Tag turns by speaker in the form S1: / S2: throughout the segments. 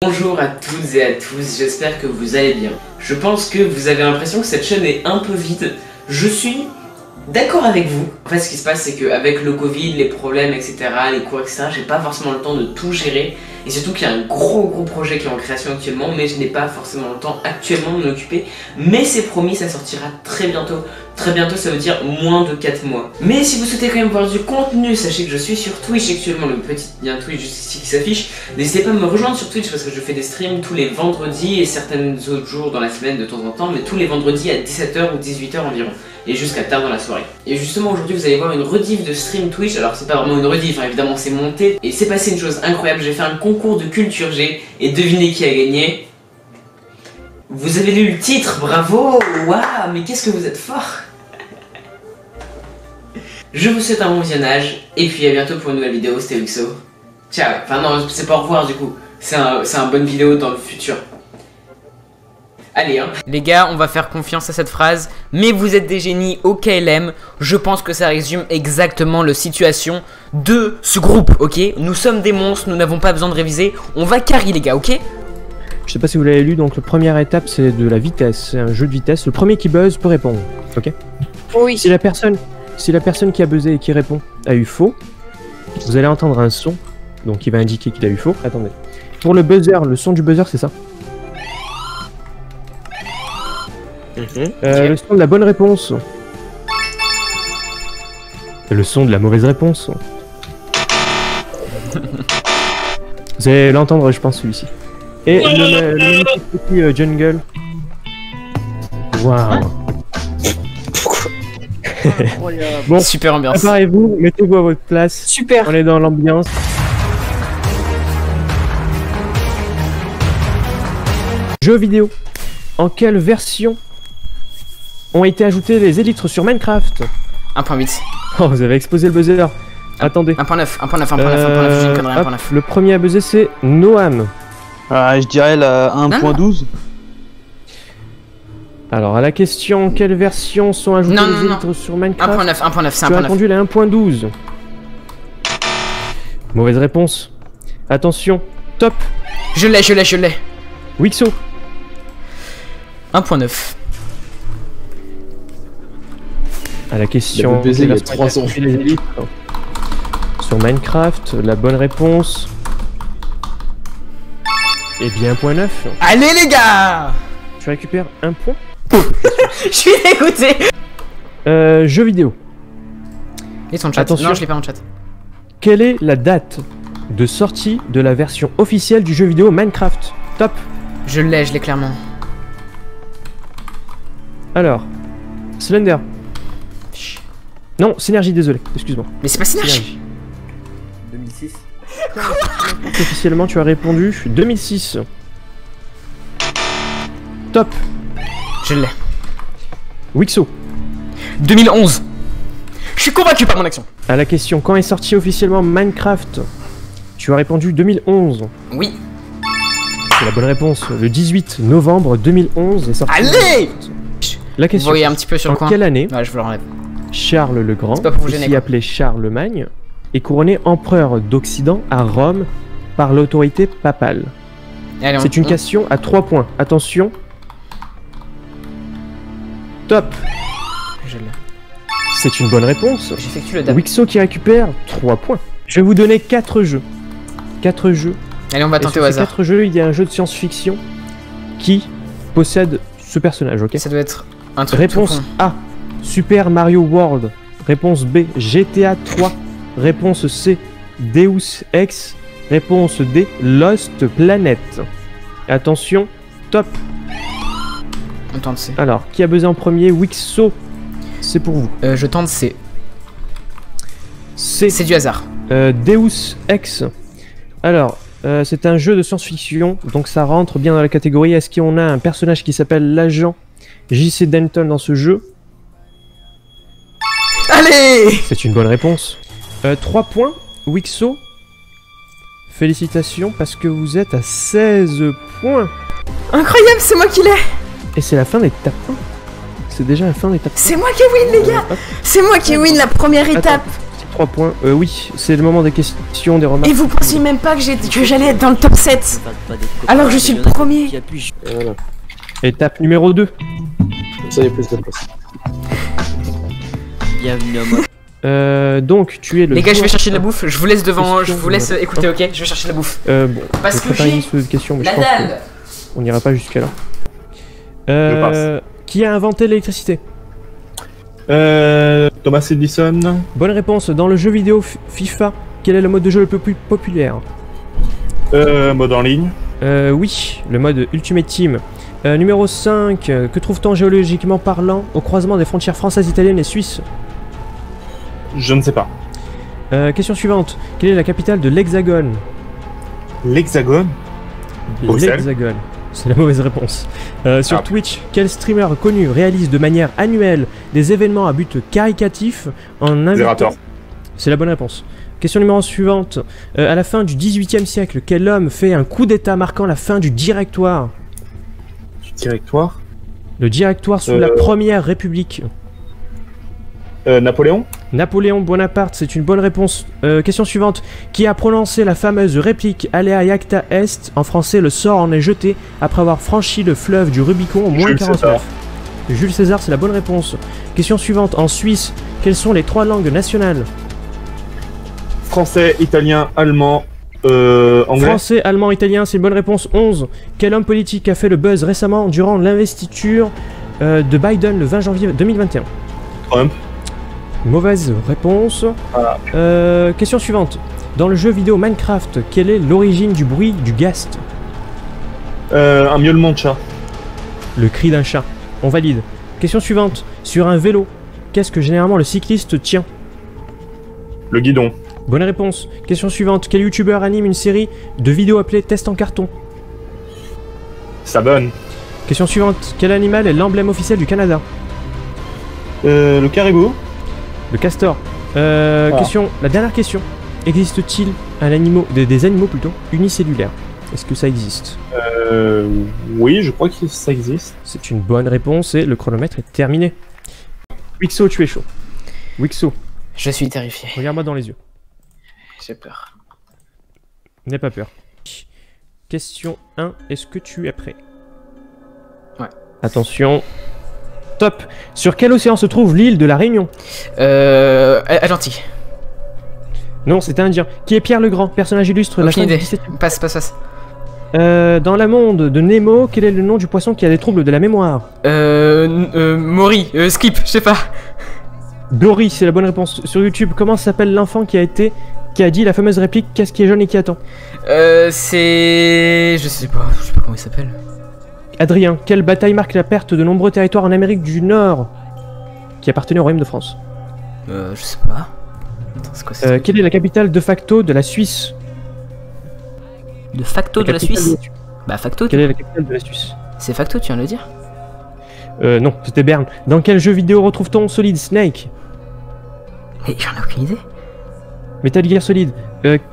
S1: Bonjour à toutes et à tous, j'espère que vous allez bien. Je pense que vous avez l'impression que cette chaîne est un peu vide. Je suis d'accord avec vous. En fait, ce qui se passe, c'est qu'avec le Covid, les problèmes, etc., les cours, etc., j'ai pas forcément le temps de tout gérer. Et surtout qu'il y a un gros projet qui est en création actuellement, mais je n'ai pas forcément le temps actuellement de m'en occuper. Mais c'est promis, ça sortira très bientôt. Très bientôt, ça veut dire moins de 4 mois. Mais si vous souhaitez quand même voir du contenu, sachez que je suis sur Twitch actuellement, le petit lien Twitch juste ici qui s'affiche. N'hésitez pas à me rejoindre sur Twitch parce que je fais des streams tous les vendredis et certains autres jours dans la semaine de temps en temps, mais tous les vendredis à 17h ou 18h environ. Et jusqu'à tard dans la soirée. Et justement aujourd'hui vous allez voir une rediff de stream Twitch. Alors c'est pas vraiment une rediff, hein, évidemment c'est monté. Et c'est passé une chose incroyable, j'ai fait un concours de culture G. Et devinez qui a gagné? Vous avez lu le titre, bravo. Waouh, mais qu'est-ce que vous êtes fort. Je vous souhaite un bon visionnage. Et puis à bientôt pour une nouvelle vidéo, c'était Wixo. Ciao. Enfin non, c'est pas au revoir du coup. C'est un bonne vidéo dans le futur. Allez, hein. Les gars, on va faire confiance à cette phrase. Mais vous êtes des génies au KLM. Je pense que ça résume exactement la situation de ce groupe, ok? Nous sommes des monstres, nous n'avons pas besoin de réviser. On va carry les gars, ok?
S2: Je sais pas si vous l'avez lu, donc la première étape c'est de la vitesse. C'est un jeu de vitesse. Le premier qui buzz peut répondre, ok?
S3: Oui.
S2: Si la personne qui a buzzé et qui répond a eu faux, vous allez entendre un son. Donc il va indiquer qu'il a eu faux. Attendez. Pour le buzzer, le son du buzzer c'est ça. Le son de la bonne réponse. Et le son de la mauvaise réponse. Vous allez l'entendre, je pense, celui-ci. Et le petit jungle. Waouh. Bon,
S1: super ambiance.
S2: Préparez-vous, mettez-vous à votre place.
S3: Super.
S2: On est dans l'ambiance. Jeux vidéo. En quelle version ont été ajoutés les élytres sur Minecraft?
S1: 1.8.
S2: Oh, vous avez exposé le buzzer. Attendez.
S1: 1.9, 1.9, j'ai une connerie, 1.9.
S2: Le premier à buzzer c'est Noam.
S4: Je dirais la 1.12.
S2: Alors à la question, quelle version sont ajoutées les élytres sur Minecraft?
S1: 1.9, c'est 1.9.
S2: Tu as répondu la 1.12. Mauvaise réponse. Attention, top.
S1: Je l'ai.
S2: Wixo.
S1: 1.9.
S2: À la question,
S4: il y a 300.
S2: Les élytres sur Minecraft, la bonne réponse. Eh bien 1.9.
S1: Allez les gars.
S2: Tu récupères un point.
S1: Je suis dégoûté.
S2: Jeux vidéo.
S1: Et son chat.
S2: Attention.
S1: Non, je l'ai pas en chat.
S2: Quelle est la date de sortie de la version officielle du jeu vidéo Minecraft? Top.
S1: Je l'ai clairement.
S2: Alors, Slender. Non, Synergie, désolé, excuse-moi.
S1: Mais c'est pas Synergie.
S4: 2006.
S2: Officiellement, tu as répondu 2006. Top.
S1: Je l'ai.
S2: Wixo.
S1: 2011. Je suis convaincu par mon action.
S2: À la question, quand est sorti officiellement Minecraft? Tu as répondu 2011.
S1: Oui.
S2: C'est la bonne réponse. Le 18 novembre 2011 est sorti.
S1: Allez.
S2: La question.
S1: Vous voyez un petit peu sur le coin.
S2: En quelle année
S1: Ouais, je vous le renlève.
S2: Charles le Grand,
S1: C'est pas pour vous gêner,
S2: aussi
S1: quoi.
S2: appelé Charlemagne, est couronné empereur d'Occident à Rome par l'autorité papale?
S1: Allez,
S2: C'est une question à 3 points. Attention. Top.
S1: Je l'ai.
S2: C'est une bonne réponse.
S1: J'effectue le dab.
S2: Wixo qui récupère 3 points. Je vais vous donner 4 jeux. 4 jeux.
S1: Allez, on va
S2: Et
S1: tenter
S2: sur
S1: au
S2: ces
S1: hasard.
S2: 4 jeux, il y a un jeu de science-fiction qui possède ce personnage, ok?
S1: Ça doit être un truc.
S2: Réponse
S1: tout
S2: A, Super Mario World. Réponse B, GTA 3. Réponse C, Deus Ex. Réponse D, Lost Planet. Attention, top.
S1: con. On tente C.
S2: Alors, qui a buzzé en premier? Wixo. C'est pour vous.
S1: Je tente C.
S2: C,
S1: C'est du hasard.
S2: Deus Ex. Alors, c'est un jeu de science-fiction, donc ça rentre bien dans la catégorie. Est-ce qu'on a un personnage qui s'appelle l'agent J.C. Denton dans ce jeu?
S1: Allez.
S2: C'est une bonne réponse. 3 points, Wixo. Félicitations parce que vous êtes à 16 points.
S1: Incroyable, c'est moi qui l'ai.
S2: Et c'est la fin d'étape 1. C'est déjà la fin d'étape 1.
S1: C'est moi qui win les gars.
S2: Hop.
S1: C'est moi qui win la première étape.
S2: 3 points. Oui, c'est le moment des questions, des remarques.
S3: Et vous pensiez même pas que j'allais être dans le top 7 alors que je suis le premier.
S4: Voilà.
S2: Étape numéro 2.
S4: Comme ça, il y a plus de place.
S5: Bienvenue à moi.
S2: Donc, tu es le...
S3: Les gars, je vais chercher de la bouffe, je vous laisse devant,
S2: Question,
S3: je vous laisse écouter, ok? Je vais chercher de la bouffe.
S2: Bon,
S3: Parce
S2: je
S3: que
S2: préparer
S3: j'ai
S2: une seule question, mais
S3: la
S2: je pense
S3: dalle.
S2: qu'on n'ira pas jusqu'à là.
S6: Je passe.
S2: Qui a inventé l'électricité?
S6: Thomas Edison.
S2: Bonne réponse. Dans le jeu vidéo FIFA, quel est le mode de jeu le plus populaire?
S6: Mode en ligne.
S2: Oui, le mode Ultimate Team. Numéro 5, que trouve-t-on géologiquement parlant au croisement des frontières françaises, italiennes et suisses?
S6: Je ne sais pas.
S2: Question suivante. Quelle est la capitale de l'Hexagone?
S6: L'Hexagone. Bruxelles.
S2: L'Hexagone. C'est la mauvaise réponse. Sur
S6: Ah.
S2: Twitch, quel streamer connu réalise de manière annuelle des événements à but caritatif en invitant...
S6: Zerator.
S2: C'est la bonne réponse. Question numéro suivante. À la fin du XVIIIe siècle, quel homme fait un coup d'état marquant la fin du Directoire?
S6: Du directoire.
S2: Le Directoire sous la Première République.
S6: Napoléon.
S2: Napoléon Bonaparte, c'est une bonne réponse. Question suivante. Qui a prononcé la fameuse réplique Alea Iacta Est? En français, le sort en est jeté après avoir franchi le fleuve du Rubicon au moins
S6: Jules
S2: 49.
S6: César.
S2: Jules César, c'est la bonne réponse. Question suivante. En Suisse, quelles sont les 3 langues nationales?
S6: Français, italien, allemand, anglais.
S2: Français, allemand, italien, c'est une bonne réponse. 11. Quel homme politique a fait le buzz récemment durant l'investiture de Biden le 20 janvier 2021?
S6: Trump.
S2: Mauvaise réponse.
S6: Voilà.
S2: Question suivante. Dans le jeu vidéo Minecraft, quelle est l'origine du bruit du ghast?
S6: Un miaulement de chat.
S2: Le cri d'un chat. On valide. Question suivante. Sur un vélo, qu'est-ce que généralement le cycliste tient?
S6: Le guidon.
S2: Bonne réponse. Question suivante. Quel youtubeur anime une série de vidéos appelée Test en carton?
S6: Ça bonne.
S2: Question suivante. Quel animal est l'emblème officiel du Canada?
S6: Le caribou.
S2: Le castor. Question. La dernière question. Existe-t-il des animaux plutôt unicellulaires? Est-ce que ça existe?
S6: Oui, je crois que ça existe.
S2: C'est une bonne réponse et le chronomètre est terminé. Wixo, tu es chaud. Wixo,
S3: Je suis terrifié.
S2: regarde-moi dans les yeux.
S3: J'ai peur.
S2: N'aie pas peur. Question 1. Est-ce que tu es prêt?
S3: Ouais.
S2: Attention. Top. Sur quel océan se trouve l'île de la Réunion?
S3: Atlantique.
S2: Non, c'est indien. Qui est Pierre le Grand, personnage illustre de la
S3: Aucune
S2: fin du
S3: idée.
S2: XVIIe.
S3: Passe.
S2: Dans la monde de Nemo, quel est le nom du poisson qui a des troubles de la mémoire?
S3: Maury, Skip, je sais pas.
S2: Dory, c'est la bonne réponse. Sur YouTube, comment s'appelle l'enfant qui a dit la fameuse réplique qu'est-ce qui est jaune et qui attend?
S3: C'est... Je sais pas comment il s'appelle.
S2: Adrien, quelle bataille marque la perte de nombreux territoires en Amérique du Nord qui appartenaient au Royaume de France?
S3: Je sais pas. Attends, c'est quoi ça?
S2: Quelle est la capitale de facto de la Suisse?
S3: De facto de la Suisse? Bah facto,
S2: Quelle est la capitale de la Suisse?
S3: c'est facto, tu viens de le dire?
S2: Non, c'était Berne. Dans quel jeu vidéo retrouve-t-on Solid Snake?
S3: Mais j'en ai aucune idée.
S2: Metal Gear Solid.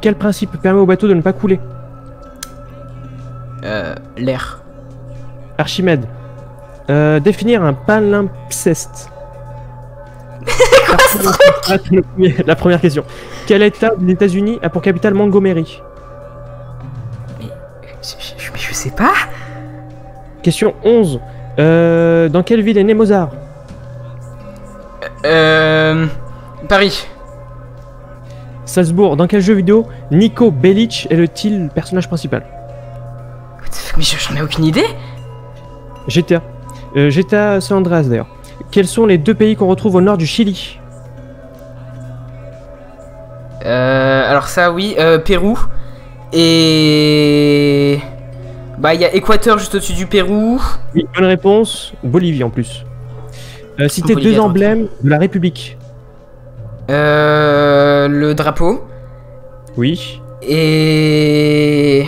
S2: Quel principe permet au bateau de ne pas couler?
S3: L'air.
S2: Archimède. Définir un palimpseste. La première question. Quel état des États-Unis a pour capitale Montgomery?
S3: Mais je sais pas.
S2: Question 11. Dans quelle ville est né Mozart?
S3: Paris.
S2: Salzbourg. Dans quel jeu vidéo Nico Bellic est le personnage principal?
S3: Mais j'en ai aucune idée.
S2: GTA. GTA San Andreas d'ailleurs. Quels sont les 2 pays qu'on retrouve au nord du Chili?
S3: Alors ça oui, Pérou. Et... Bah il y a Équateur juste au-dessus du Pérou.
S2: Oui, bonne réponse. Bolivie en plus. Citez
S3: Bolivie,
S2: 2
S3: attends,
S2: emblèmes de la République.
S3: Le drapeau.
S2: Oui.
S3: Et...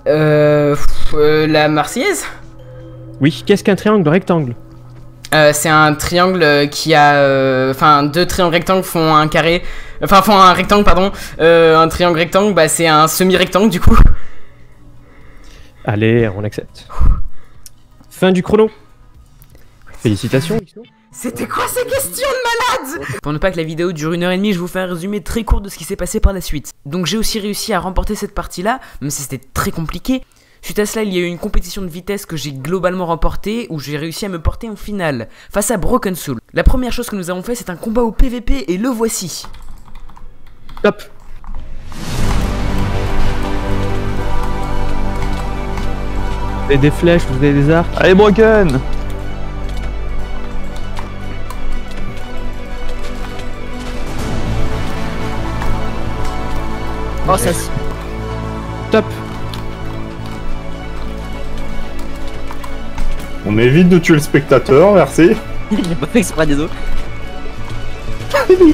S3: la Marseillaise.
S2: Oui. Qu'est-ce qu'un triangle rectangle?
S3: C'est un triangle qui a... Enfin, 2 triangles rectangles font un carré... Enfin, font un rectangle, pardon. Un triangle rectangle, bah c'est un semi-rectangle du coup.
S2: Allez, on accepte. Fin du chrono. Félicitations.
S3: C'était quoi ces questions de malade? Pour ne pas que la vidéo dure 1h30, je vous fais un résumé très court de ce qui s'est passé par la suite. Donc j'ai aussi réussi à remporter cette partie-là, même si c'était très compliqué. Suite à cela, il y a eu une compétition de vitesse que j'ai globalement remportée, où j'ai réussi à me porter en finale, face à Broken Soul. La première chose que nous avons fait, c'est un combat au PVP, et le voici.
S2: Top. Vous avez des flèches, vous avez des arcs.
S5: Allez, Broken.
S7: Oh, ça.
S2: Top.
S6: On évite de tuer le spectateur, merci.
S7: J'ai pas fait exprès, désolé.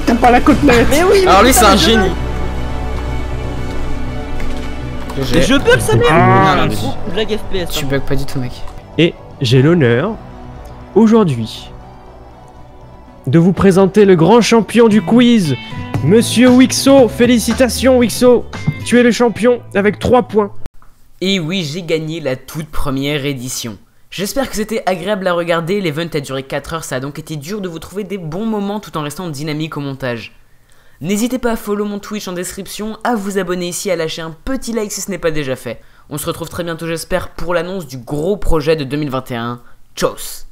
S6: T'as pas la côtelette.
S7: Mais oui.
S3: Alors lui,
S7: mais
S3: c'est un
S7: je
S3: génie.
S7: peux. Mais je bug sa mère.
S6: Ah,
S7: Je lag FPS.
S3: Tu
S7: hein.
S3: bugs pas du tout, mec.
S2: Et j'ai l'honneur, aujourd'hui, de vous présenter le grand champion du quiz, Monsieur Wixo. Félicitations, Wixo. Tu es le champion avec 3 points.
S3: Et oui, j'ai gagné la toute première édition. J'espère que c'était agréable à regarder, l'event a duré 4 heures, ça a donc été dur de vous trouver des bons moments tout en restant dynamique au montage. N'hésitez pas à follow mon Twitch en description, à vous abonner ici, à lâcher un petit like si ce n'est pas déjà fait. On se retrouve très bientôt j'espère pour l'annonce du gros projet de 2021. Tchuss!